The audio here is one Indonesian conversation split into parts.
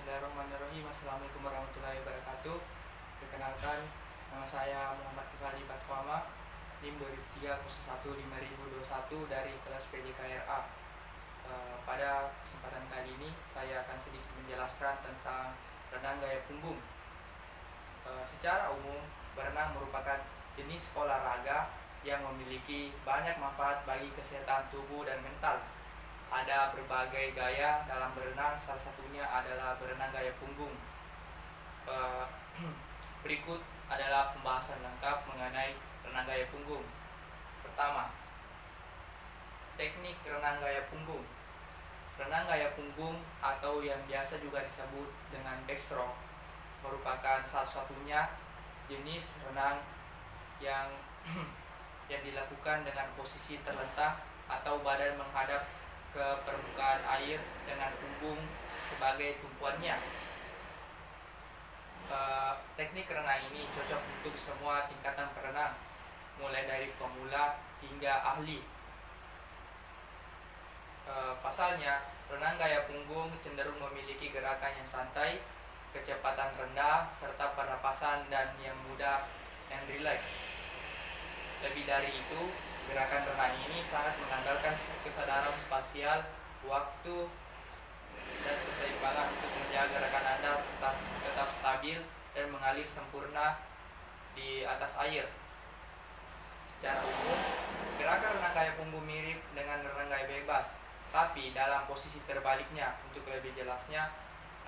Bismillahirrahmanirrahim. Assalamualaikum warahmatullahi wabarakatuh. Perkenalkan, nama saya Muhammad Fahli Batwama, NIM 2003015021 dari kelas PJKRA. Pada kesempatan kali ini saya akan sedikit menjelaskan tentang renang gaya punggung. Secara umum, berenang merupakan jenis olahraga yang memiliki banyak manfaat bagi kesehatan tubuh dan mental. Ada berbagai gaya dalam berenang, salah satunya adalah berenang gaya punggung. Berikut adalah pembahasan lengkap mengenai renang gaya punggung. Pertama, teknik renang gaya punggung. Renang gaya punggung atau yang biasa juga disebut dengan backstroke merupakan satu-satunya jenis renang yang dilakukan dengan posisi terlentang atau badan menghadap ke permukaan air dengan punggung sebagai tumpuannya. Teknik renang ini cocok untuk semua tingkatan perenang, mulai dari pemula hingga ahli. Pasalnya, renang gaya punggung cenderung memiliki gerakan yang santai, kecepatan rendah, serta pernapasan dan yang mudah dan rileks. Lebih dari itu, gerakan renang ini sangat mengandalkan kesadaran spasial, waktu, dan keseimbangan untuk menjaga gerakan Anda tetap stabil dan mengalir sempurna di atas air. Secara umum, gerakan renang gaya punggung mirip dengan renang gaya bebas, tapi dalam posisi terbaliknya. Untuk lebih jelasnya,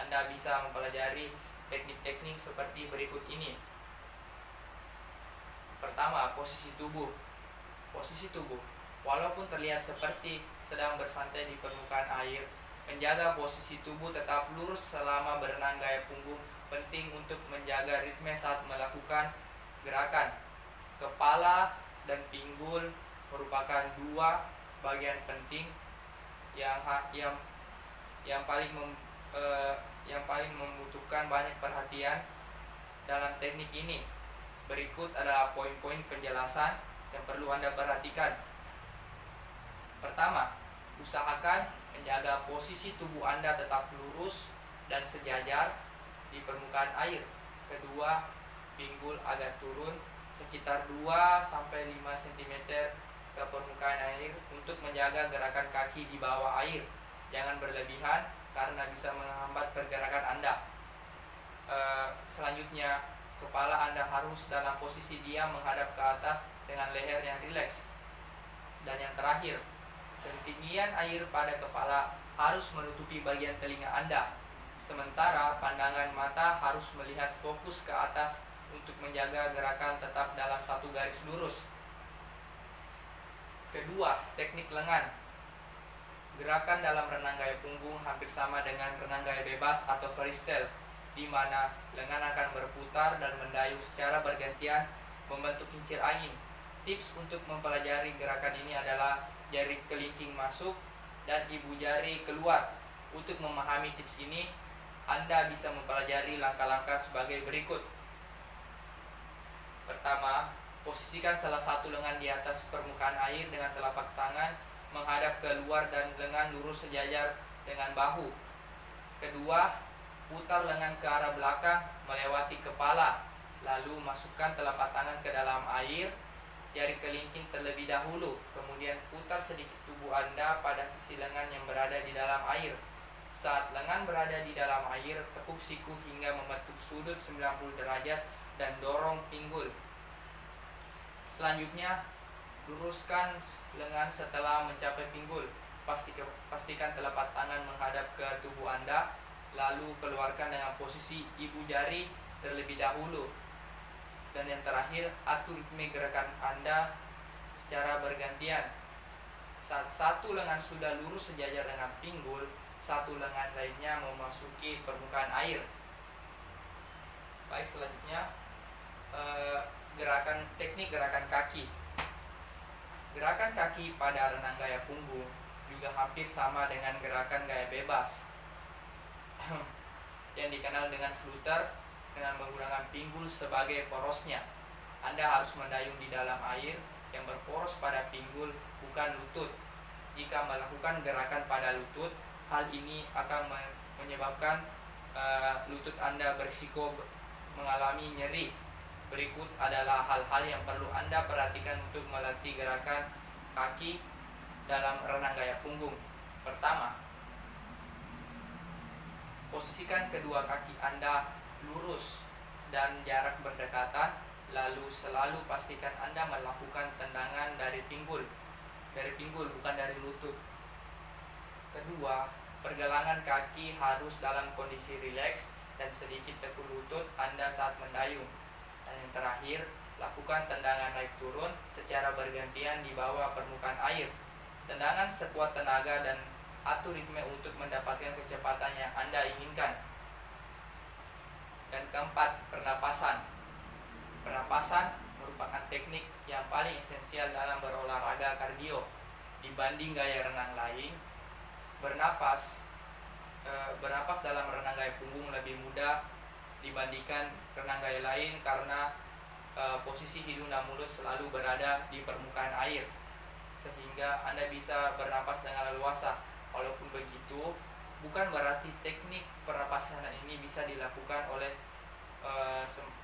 Anda bisa mempelajari teknik-teknik seperti berikut ini. Pertama, posisi tubuh. Posisi tubuh, walaupun terlihat seperti sedang bersantai di permukaan air, menjaga posisi tubuh tetap lurus selama berenang gaya punggung penting untuk menjaga ritme saat melakukan gerakan. Kepala dan pinggul merupakan dua bagian penting yang paling membutuhkan banyak perhatian dalam teknik ini. Berikut adalah poin-poin penjelasan yang perlu Anda perhatikan. Pertama, usahakan menjaga posisi tubuh Anda tetap lurus dan sejajar di permukaan air. Kedua, pinggul agak turun sekitar 2-5 cm ke permukaan air untuk menjaga gerakan kaki di bawah air. Jangan berlebihan karena bisa menghambat pergerakan Anda. Selanjutnya, kepala Anda harus dalam posisi diam menghadap ke atas dengan leher yang rileks. Dan yang terakhir, ketinggian air pada kepala harus menutupi bagian telinga Anda. Sementara pandangan mata harus melihat fokus ke atas untuk menjaga gerakan tetap dalam satu garis lurus. Kedua, teknik lengan. Gerakan dalam renang gaya punggung hampir sama dengan renang gaya bebas atau freestyle, di mana lengan akan berputar dan mendayung secara bergantian membentuk kincir angin. Tips untuk mempelajari gerakan ini adalah jari kelingking masuk dan ibu jari keluar. Untuk memahami tips ini, Anda bisa mempelajari langkah-langkah sebagai berikut. Pertama, posisikan salah satu lengan di atas permukaan air dengan telapak tangan menghadap keluar dan lengan lurus sejajar dengan bahu. Kedua, putar lengan ke arah belakang melewati kepala, lalu masukkan telapak tangan ke dalam air, jari kelingking terlebih dahulu, kemudian putar sedikit tubuh Anda pada sisi lengan yang berada di dalam air. Saat lengan berada di dalam air, tekuk siku hingga membentuk sudut 90 derajat dan dorong pinggul. Selanjutnya, luruskan lengan setelah mencapai pinggul. Pastikan telapak tangan menghadap ke tubuh Anda, lalu keluarkan dengan posisi ibu jari terlebih dahulu. Dan yang terakhir, atur ritme gerakan Anda secara bergantian. Saat satu lengan sudah lurus sejajar dengan pinggul, satu lengan lainnya memasuki permukaan air. Baik, selanjutnya teknik gerakan kaki. Gerakan kaki pada renang gaya punggung juga hampir sama dengan gerakan gaya bebas yang dikenal dengan flutter, dengan menggunakan pinggul sebagai porosnya. Anda harus mendayung di dalam air yang berporos pada pinggul, bukan lutut. Jika melakukan gerakan pada lutut, hal ini akan menyebabkan lutut Anda berisiko mengalami nyeri. Berikut adalah hal-hal yang perlu Anda perhatikan untuk melatih gerakan kaki dalam renang gaya punggung. Pertama, posisikan kedua kaki Anda lurus dan jarak berdekatan, lalu selalu pastikan Anda melakukan tendangan dari pinggul bukan dari lutut. Kedua, pergelangan kaki harus dalam kondisi rileks dan sedikit tekuk lutut Anda saat mendayung. Dan yang terakhir, lakukan tendangan naik turun secara bergantian di bawah permukaan air. Tendangan sekuat tenaga dan atur ritme untuk mendapatkan kecepatan yang Anda inginkan. Dan keempat, pernapasan. Pernapasan merupakan teknik yang paling esensial dalam berolahraga kardio. Dibanding gaya renang lain, bernapas dalam renang gaya punggung lebih mudah dibandingkan renang gaya lain karena posisi hidung dan mulut selalu berada di permukaan air, sehingga Anda bisa bernapas dengan leluasa. Walaupun begitu, bukan berarti teknik pernapasan ini bisa dilakukan oleh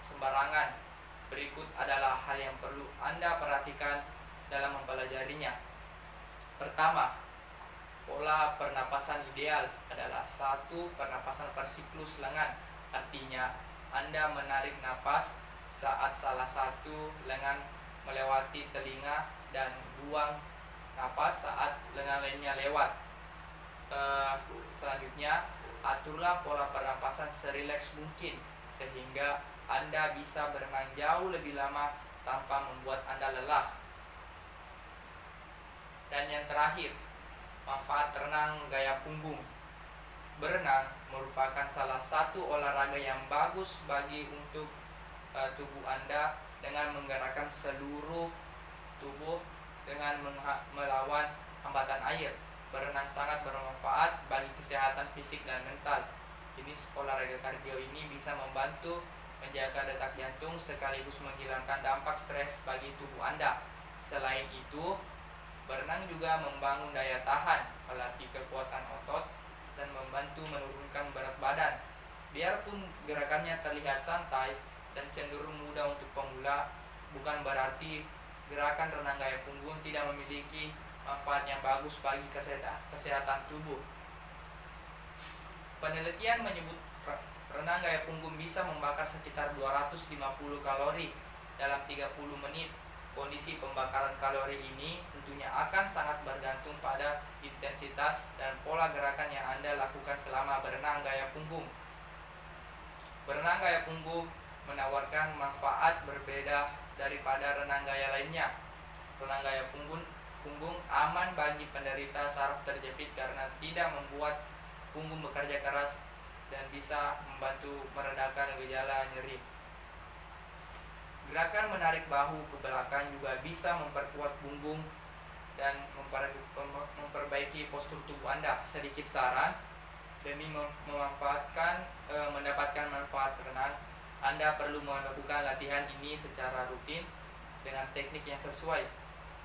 sembarangan. Berikut adalah hal yang perlu Anda perhatikan dalam mempelajarinya. Pertama, pola pernapasan ideal adalah satu pernapasan per siklus lengan. Artinya, Anda menarik napas saat salah satu lengan melewati telinga dan buang napas saat lengan lainnya lewat. Selanjutnya, aturlah pola pernapasan serileks mungkin sehingga Anda bisa berenang jauh lebih lama tanpa membuat Anda lelah. Dan yang terakhir, manfaat renang gaya punggung. Berenang merupakan salah satu olahraga yang bagus bagi untuk tubuh Anda dengan menggerakkan seluruh tubuh dengan melawan hambatan air. Berenang sangat bermanfaat bagi kesehatan fisik dan mental. Jenis olahraga kardio ini bisa membantu menjaga detak jantung sekaligus menghilangkan dampak stres bagi tubuh Anda. Selain itu, berenang juga membangun daya tahan, melatih kekuatan otot, dan membantu menurunkan berat badan. Biarpun gerakannya terlihat santai dan cenderung mudah untuk pemula, bukan berarti gerakan renang gaya punggung tidak memiliki manfaat yang bagus bagi kesehatan tubuh. Penelitian menyebut renang gaya punggung bisa membakar sekitar 250 kalori dalam 30 menit. Kondisi pembakaran kalori ini tentunya akan sangat bergantung pada intensitas dan pola gerakan yang Anda lakukan selama berenang gaya punggung. Berenang gaya punggung menawarkan manfaat berbeda daripada renang gaya lainnya. Renang gaya punggung aman bagi penderita saraf terjepit karena tidak membuat punggung bekerja keras dan bisa membantu meredakan gejala nyeri. Gerakan menarik bahu ke belakang juga bisa memperkuat punggung dan memperbaiki postur tubuh Anda. Sedikit saran, demi mendapatkan manfaat renang, Anda perlu melakukan latihan ini secara rutin dengan teknik yang sesuai.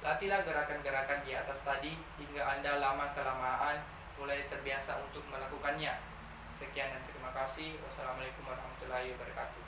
Latihlah gerakan-gerakan di atas tadi hingga Anda lama-kelamaan mulai terbiasa untuk melakukannya. Sekian dan terima kasih. Wassalamualaikum warahmatullahi wabarakatuh.